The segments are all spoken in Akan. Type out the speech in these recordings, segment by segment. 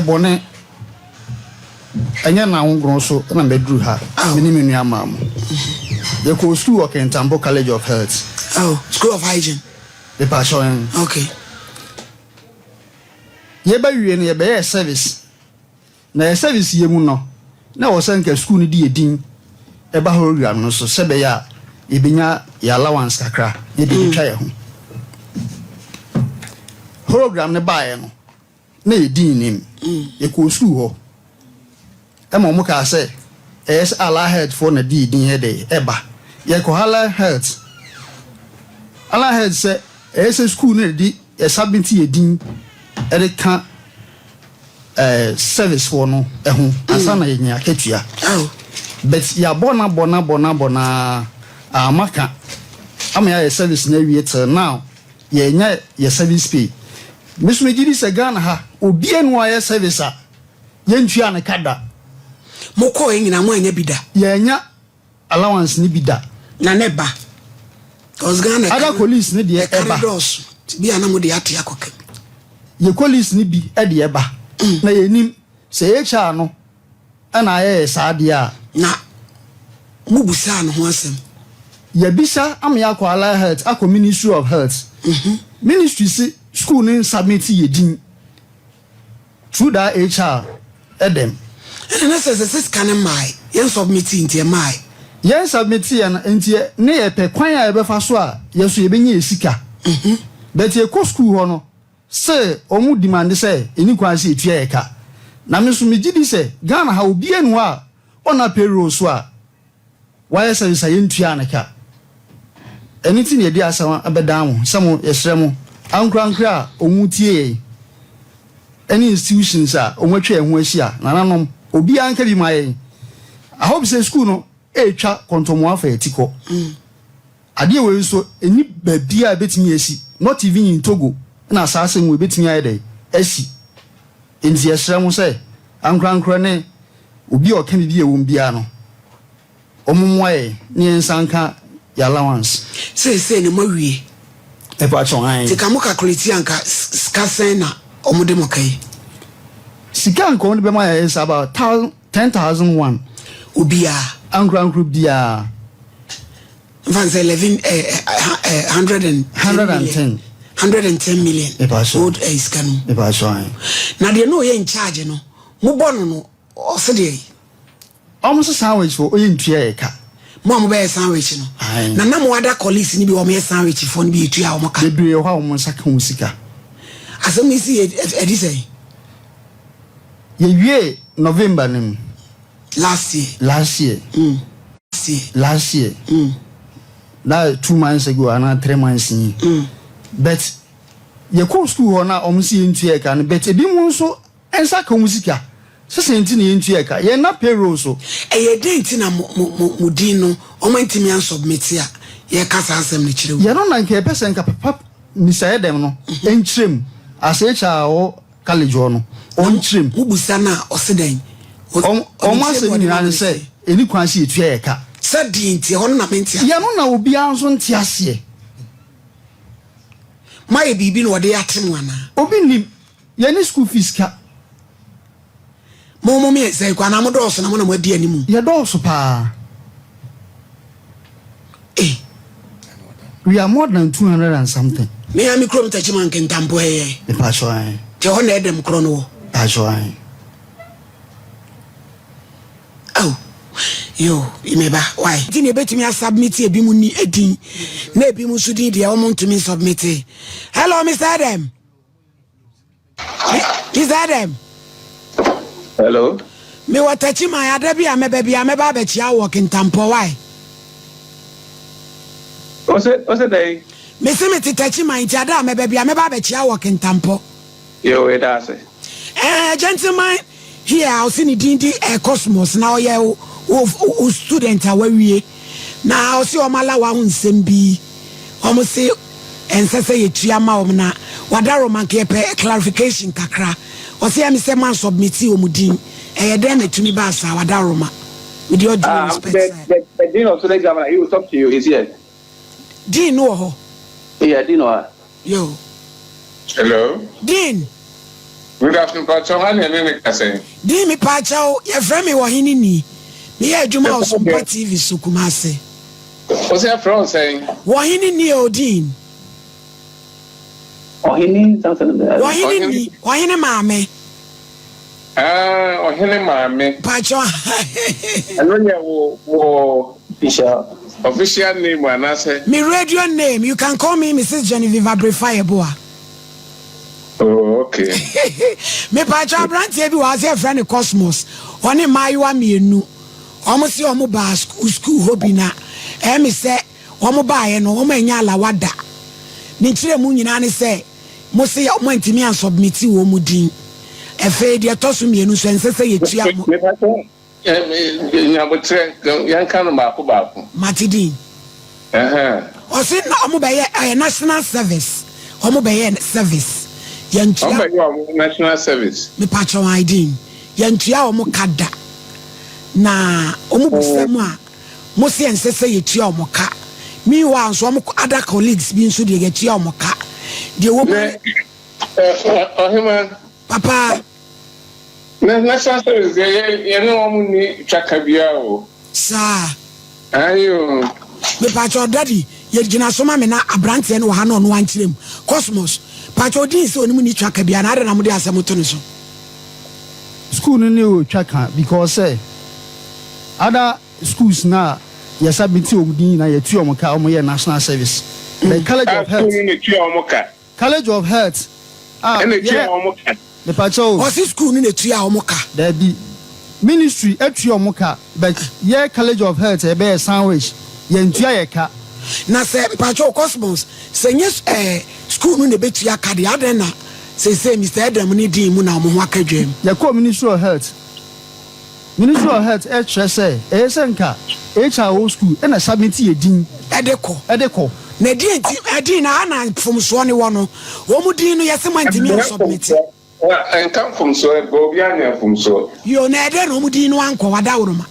bone anya na wongro so na medru ha minimum nua mam the co school work in Kintampo College of Health. Oh, School of Hygiene. The passion. Okay. Ye ba wie na ye be service. Na service ye mu no. Na wo sanka school ni di edin. E ba program no so se be ya e binya ya allowance kakra. Ye de twa ye ho. Program ne ba ye no. Na edin nim. Ye ko school ho. E mo mu ka say es ala head for na di edin he de e ba. Ye ko hala health. Ala head say es school na di e submit ye din e de kan service for no ho asa na ye nya ketua. But ya bona amaka am ya service na wie till now ye nya ye service pay. Miss Megidi se Ghana ha obi enu aye service a ye ntua ne kada moko nyina mo anya bida ye nya allowance ni bida na neba Ghana ada police ni de eba bi anamo de ate akoke ye police ni bi e de eba na ye nim se ye cha no ana ye sa de a na mubusa no ho asem ye bisa am ya kwa Allowance health akọ Ministry of Health ministry si school ni submit ye din through that HR edem and SSS can my yen submit into my yen submit yan entie ne ye pe kwan a ye be fa so a ye so ye benye esika but ye ko school ho no say omu demand say eni kwan se etua ye ka na me so me gidi say Ghana ha obi enu a ona payroll so a why say say entua ne ka anything ye di asawa abedan samo ye sremo ankra omu tie any institutions a omwatwa ehu ahia nananom obi anka bi maye I hope say school no etwa kontomo afa etiko ade we so eni babia betimi esi not even in Togo na asase mu betimi aye dey esi enti esrem say ankra ne obi o ka bi ewom bia no omumwaye ne ensanka ya allowance say ne mawie e pa chon an ti kamu calculate anka skasen na omude mokai sika nko ne be ma is about 10,001 obia ankra bia vanze 110 million old is kanu e pa chon na de no ye in charge no mu bono no o se de almost sandwich for oyin tua e ka mo be sandwich no na na mo ada colleagues ni bi o me sandwich for ni bi tua o mo ka de bi ho mo saka ho sika asem isi edi say ye wie November nim last year na 2 months ago and 3 months ni but ye ko school ho na omsi entua ka no but ebi mu so ensa ka musika se senti na entua ka ye na payroll so ye denti na mo din no o man timi an submit a ye kasa asem ni kire ye no na nke person ka papa ni say dem no enchirem asecha o college no on chirem mubusa na osedan o ma se ni an say eni kwan se etua ye ka se dinti ho na mentia ye no na obi anso ntiase my bibi no de atem ana obi nim ye ni school fees ka mo me say kwa na mo do so na mo na mo di animu ye do so pa we are more than 200 and something me am krom tachiman Kintampo e pa so an te ho na edem kro no pa so an oh yo imeba why tin e betimi submit e bi mu ni edin na e bi mu so din de o mo ntumi submit. Hello Mr. Adam. Mr. Adam. Hello. Me watachi my adabi ameba be chia wo Kintampo why? What's it day? Me se me titachi my tada ameba be chia wo Kintampo. Yo, it does it. Gentleman, here I'll see ni dindi Cosmos now ye o student awawie. Na I'll see o mala wa unsem bi. Omo say ensese ye tuama o na wadaro man ke pe clarification kakra. O say am say man submit o mudin. Den na tumi ba sa wadaro ma. With your due respect. The dean of the examiner, he will talk to you. Is here. Dean no ho. Yeah, Dean no. Yo. Hello. Dean. Good afternoon, Pacho. How are you saying? Di mi Pacho, your friend me wahini ni. Me ya Juma o Sompa TV Sukumase. What's your friend saying? Wahini ni Odin. Wahini something like that. Wahini mame. Wahini mame. Pacho. I know you official name when I say. Me radio name, you can call me Mrs. Genevieve Abrefayeboa. Oh, okay. Me Pacho branch ebi was a friend of Cosmos. Oni maiwa mienu. Omo si omo ba school hobby na. Me say omo ba ye no omo enya alawada. Ni kire mu nyina ne say mo say omo ntimi an submit wo mu din. Efe de tosu mienu so ensese ye tua mo. Me Pacho. Nyabotre yanka no ba ko. Matidin. O say na omo ba ye national service. Omo ba ye service. Yantua national service. Me Pacho ID. Yantua omo kada. Na omo busemu a mo se ensese ye tua omo ka. Me wa so omo other colleagues bi nso de ye tua omo ka. De wo Ohima Papa. National service ye no omo ni twakabia o. Sa. Ayo. Me Pacho daddy ye gina so ma me na abrante no ha no no ankyerem. Cosmos Pacho din se oni mu ni twaka bia na ade na mo de asem to no so. School no o twaka because other schools na yes submit omdin na yetu omoka omoye national service. The College of Health. The Pacho. O si school ni netu a omoka. There be ministry etu omoka but yeah College of Health e be sandwich yentu ayeka. Na se Pacho Cosmos se nyes school no ne betu aka de aden na say Mr. Adam ni din mu na mo ho akadwam. Ya ko Ministry of Health. Ministry of Health say esenka HRO school e na submit ye din edeko. Na din na ana from so ne wo no. Wo mu din no yese man timi submit. And come from so go bia from so. Yo na ede no mu din no anko wada woroma.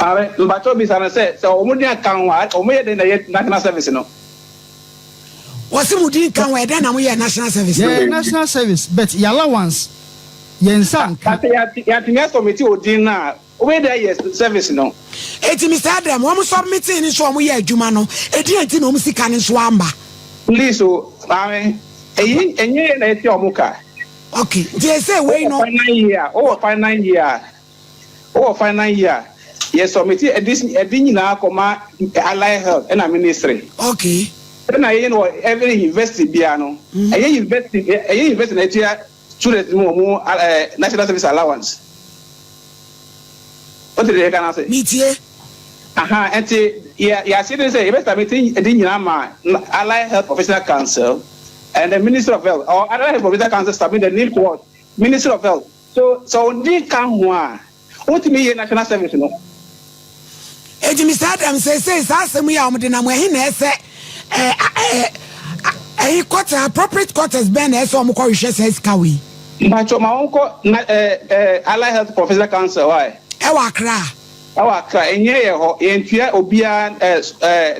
Are mbato bi sana say so omo din kan wa omo ye den na national service no. What's the Mudin can wear then? I'm national service. Yeah, national service, but your allowance, Yensan. Yatingas committee or dinner. Where there is service no. It's Mr. Adam, one submitting in Swamia Jumano, a dear no musican in Swamba. Please, I mean, a year at your muka. Okay, they say, wait, no, 9 year. Oh, 9 year. Yes, committee at this, a dinner, Allied Health and a ministry. Okay. Then I know every university piano. I invest in student more national service allowance. What did they can say? Meet and yeah, see, say, best meeting a dinner, Allied Health Professional Council and the Minister of Health or Allied Health Professional Council submit the need for Minister of Health. So need come one. What me national service no? Mr. Adam says, ask me how much I'm going say. Appropriate quarters Ben as some correction says Kawi. My uncle Allied Health Professional Council, why? Our cry, and yeah, Obian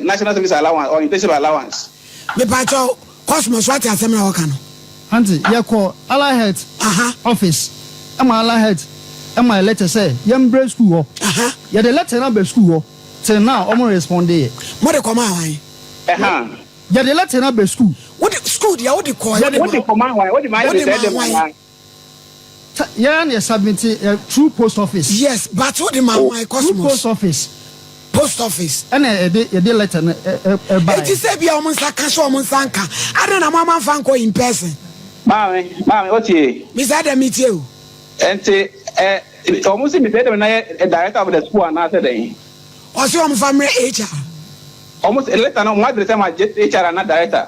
National Service Allowance or Intensive Allowance. Me Pacho Cosmos, what are some of Kano? Auntie, you call Allied Health office. Am I Allied Health? Am I letter say, young break school? Yeah, the letter number school. Till now, I'm responding. What a command. Yeah, the letter number school. What school? Yeah, what do you call it? What the command? What the mind? Yeah, and you submit through post office. Yes, but what the my Cosmos? Post office. Post office. And a letter. It is a be almost like a show on Sanka. I don't know, Mamma Fanko in person. Mommy, what you? Miss Adam meet you. And almost immediately when I a director of the school another day. Also, I'm family HR. Almost a letter on what the time I get HR and not director.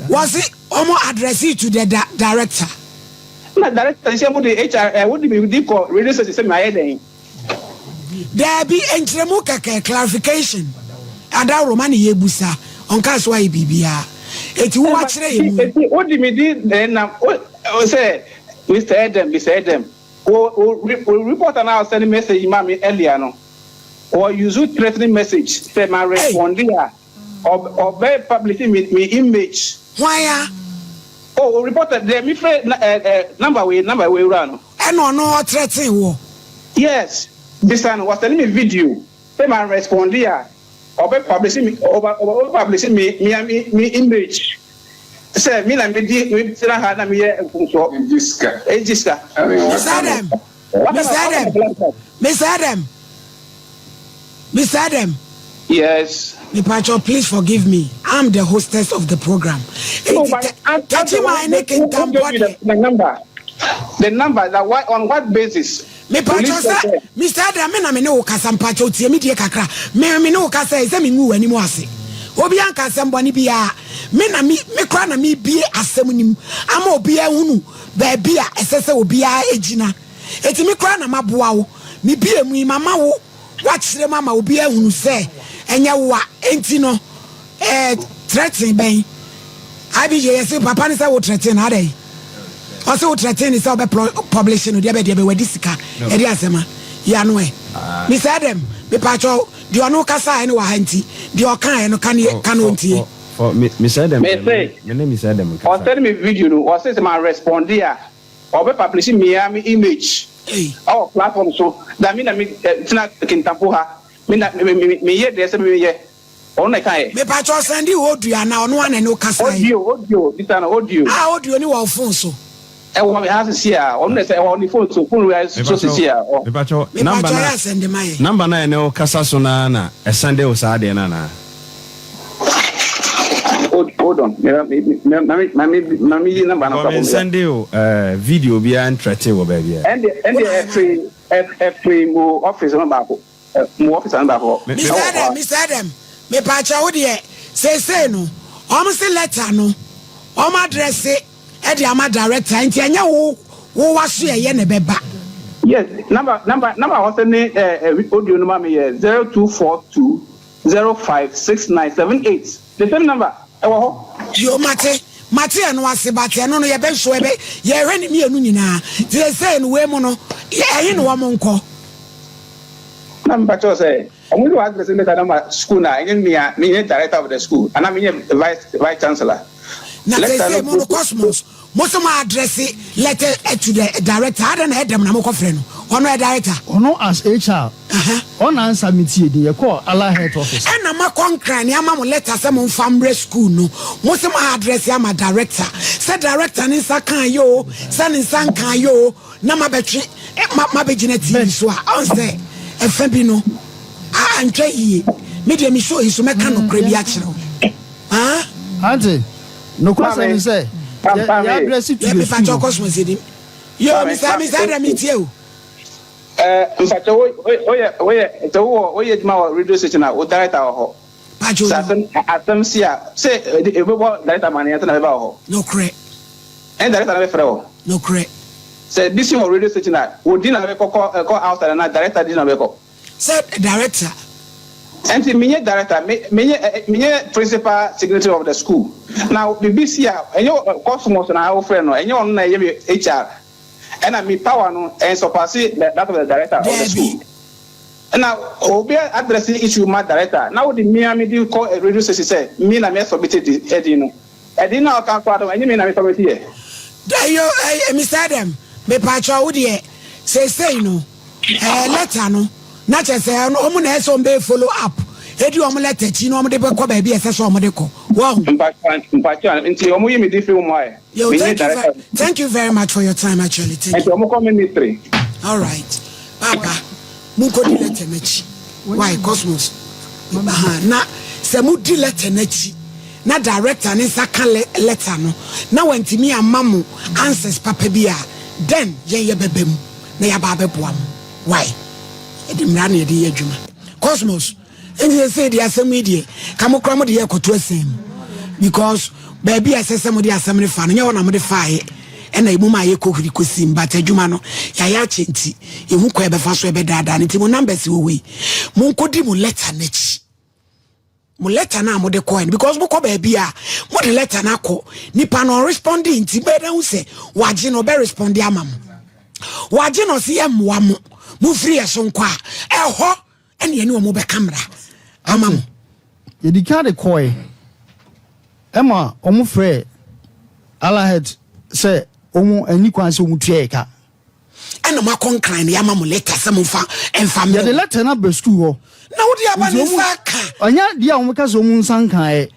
Was it almost addressed to the director? Not director, somebody HR would be deep or really the same heading. There be entremuka clarification. Ada Romani Yebusa on Kaswai Bibia. It's what do you mean then? Say, Mr. Adam, we report an out sending message, Mammy Eliano. Or use threatening message, say my respond here, or very publicly me image. Why? Oh, reported the me number way run. And no threatening war. Yes, this one was telling me video. They man respond here. Over publishing me image. Say me na me tell her na me Jiska. Mr. Adam. Yes. Nipacho, please forgive me. I'm the hostess of the program. No, but the number that on what basis? Mr. Adam, me no kasampacho tie me die kakra. Me no kasa e se me ngu ani mo ase. Obi an kasam boni bia. Me kra na me bie asem nim. Ama obi a hunu ba bia esese obi a ejina. Eti me kra na maboa wo. Me bie mu mama wo. Watchre mama obi a hunu se enya wa enti no threatening ben. I be yes papa ni say wo threatening ade. Also threatening is about publishing no dey be wadisika e dey asema ya no e Mr. Adam me pacho di ono kasa ene wa hanti di okan eno kan ontie for Mr. Adam me say my name is Adam or send me video no or say my respond here or be publishing me image our platform so that mean me tina Kintampo ha me ye dey say me ye ona kai me pacho send you audio na ono an eno kasa audio this an audio audio ni wa phone so e wo me has see ah on say on the phone so phone we so see ah me pacho number na ene kasa so na Sunday o sa de na hold on me number na Sunday video bi an trate wo ba bia and every mo office number ko mo office number ko Mr. Adam me pacho wo de say no o say letter no o ma address Eddie ama director nti anya wo waso ye ne beba. Yes, number was the audio number me 0242056978. The same number. Yo mate no asebate no ye be so ebe ye hwe ni mienu nyina. Ti say no we mu no ye no wo monko. Number to say omu do address me number school na me director of the school and me vice chancellor. Na say mo Cosmos most my address letter to the director. I don't head them na mo friend ono director ono as HR on answer meeting dey call Allah head office and na ma konkran ya ma mo letter say mo family school no most my address ya ma director say director ni sa kan yo say ni san kan yo na ma betwe ma be gina TV so on say e fa bi no antwe yi me dey me show hiso me kan no kra bi a kire auntie no question me say ya address it to the school Cosmos edim yo Mr. Adam itie Mfacho oye juma radio station na o director ho. Pacho. Atem sia say e bo director man yata na be ba ho. No correct. And director na be frɛ ho. No correct. Say this radio station na o di na be call outside na director di na be call. Say director. And me director me principal secretary of the school. Now BBC enyo Cosmos na our friend no enyo on na ye HR. And I mean power no and surpass that of the director of the school. And now obi addressing issue my director. Now the me call a radio station say me na me submitted the no. I didn't know can part of any me na me submit here. Yo Mr. Adam me pacho wo de say no letter no na che say no omo na so be follow up. Edi omo letter chi no omo de be ko ba bi ese so omo de ko. Wow. Mpacho nti omo yi me di film why. Yo, thank you very much for your time actually. Thank you. All right. Papa, munko di letter nechi. Why Cosmos? Na se mu di letter nechi. Na director ni saka letter no. Na wanti mi amamu answers papa bia. Then ye bebem na ya ba beboam. Why? Edimra na yedi adwuma. Cosmos, enye say di asem die. Kamokra mo de yakoto asem. Because baby asese mo di asem ne fa no nya wona mo de fa ye e na imu ma ye kokuri kosim but adwuma no ya chenti ehu ko e be fa so e be dada ne ti mo numbers wo we mo nkodi mo letter na chi mo letter na mo de coin because mo ko baby a mo de letter na ko nipa no responding ti be da hu se waje no be respond amam waje no se ye moa mo free so nkwa e ho ene ne mo be camera amam ye di ka de coin Emma, omu frɛ Alahed say omo ani kwan se omu tua eka ana makonkran ne yama mo letter se mo fa enfam ya de letter na be school ho na wo dia ba ne saka onya dia omo ka so omu nsankan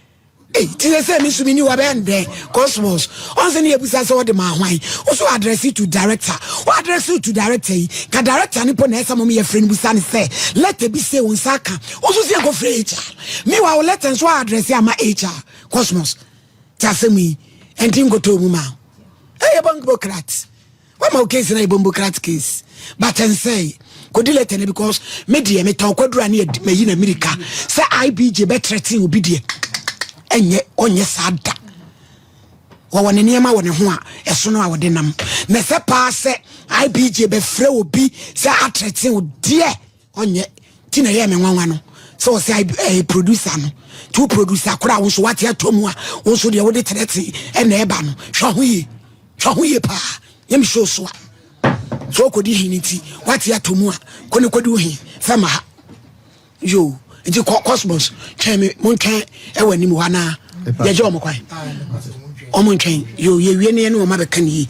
tire say me sumi ni wa be ndre cosmos on se ne ebusa se wo de ma hwan wo so address it to director wo address it to director yi ka director ni po na esa mo me ye friend busa ne say letter bi say won saka wo so se go free HR me wa letter so address ya ma HR cosmos tasemi entim go to mu ma hey bankocrat what my case na bankocrat case but and say go delete it because media me talk kwadura na me yi na America say IBJ be threaten obi de enye onye sada wo wone niam wo ne ho a eso no a wo de nam na se pa se IBJ be frɛ obi say a threaten o de onye ti na ye me nwanwa no so say producer no two producer kura wo so what ya tomu a wo so de wo de threaten e na e ba no hwa ho ye pa yem show so so ko di hiniti what ya tomu a ko ne ko di ohi fama ha yo enti cosmos cheme mon kan e wani mu wana ya je o mo kwan o mon kan yo ye wie ne o ma be kan yi